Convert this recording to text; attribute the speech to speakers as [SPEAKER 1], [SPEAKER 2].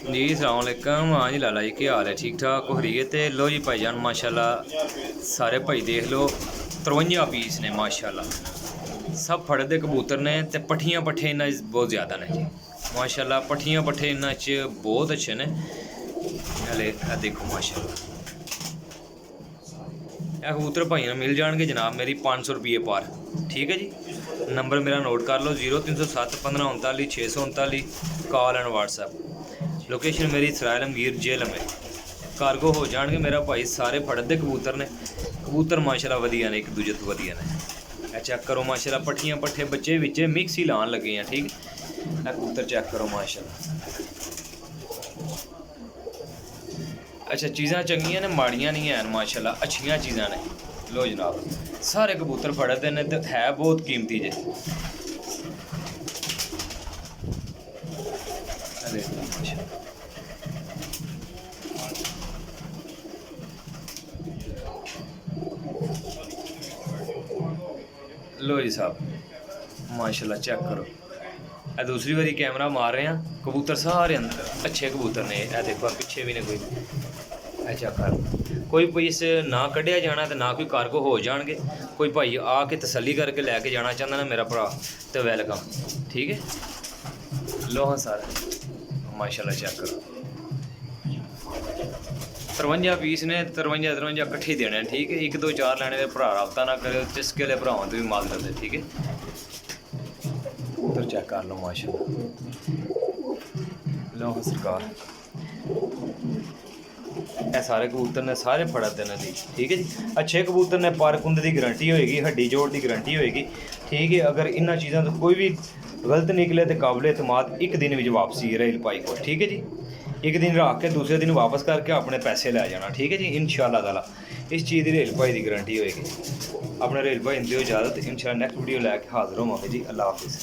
[SPEAKER 1] जी अस्सलाम वालेकुम। हाँ जी लाला जी, क्या हाल है? ठीक ठाक हो रही है? तो लो जी भाईजान माशाल्लाह सारे भाई देख लो 53 पीस ने माशाल्लाह, सब फड़े दे कबूतर ने। ते पट्ठियां पट्ठे इन्ना बहुत ज़्यादा ने जी माशाल्लाह। पट्ठियां पट्ठे इन्ना च बहुत अच्छे ने। हले देखो माशाल्लाह, कबूतर भाइयों मिल जाएंगे जनाब मेरी 500 रुपये पर। ठीक है जी, नंबर मेरा नोट कर लो 0307 1539 639, कॉल एंड व्हाट्सएप। लोकेशन मेरी सराय आलमगीर जेल में। कार्गो हो जाएंगे मेरा भाई, सारे फड़दे कबूतर ने। कबूतर माशाल्लाह वधिया ने, एक दूजे तो वधिया ने। चेक करो माशाल्लाह, पट्ठियां पट्ठे बच्चे बिच्चे मिक्स ही लान लगे हैं। ठीक है, कबूतर चेक करो माशाल्लाह। अच्छा, चीज़ां चंगियां ने, माड़ियां नहीं हैं माशाल्लाह, अच्छियां चीज़ां ने। लो जनाब, सारे कबूतर फड़दे ने ते है बहुत कीमती जे। लो जी साहब माशाल्लाह चेक करो। दूसरी बारी कैमरा मार रहे हैं, कबूतर सारे अंदर अच्छे कबूतर ने। यह देखो पिछे भी ने कोई। अच्छा कर कोई पीस ना कढ़िया जाना तो ना कोई कार्गो हो जाएंगे। कोई भाई आके तसल्ली करके लैके जाना चाहता ना मेरा भरा, तो वेलकम। ठीक है, लो हाँ सारा माशाल्लाह चेक करो। 53 पीस ने, 53 कट्ठे देने। ठीक है, 1 2 4 लैने दे भरा रब्ता ना करे, चिसके वाले भरावां तो भी माल करते। ठीक है, उधर चेक कर लो माशाल्लाह। लो सरकार, ਇਹ ਸਾਰੇ कबूतर ने सारे फड़ते ने जी। ठीक है जी, अच्छे कबूतर ने, पर कुंद की गारंटी होएगी, हड्डी जोड़ की गारंटी होएगी। ठीक है, अगर इन्होंने चीज़ों तो कोई भी गलत निकले तो काबिल एतमाद 1 दिन में वापसी है रेल भाई को। ठीक है जी, 1 दिन रख के दूसरे दिन वापस करके अपने पैसे लै जाना। ठीक है जी, इंशाअल्लाह ताला इस चीज़ की रेल भाई की गारंटी होएगी। अपने रेल भाई दिओ इजाज़त, इंशाअल्लाह नैक्सट वीडियो लैके हाजिर होवांगे जी। अल्लाह हाफिज़।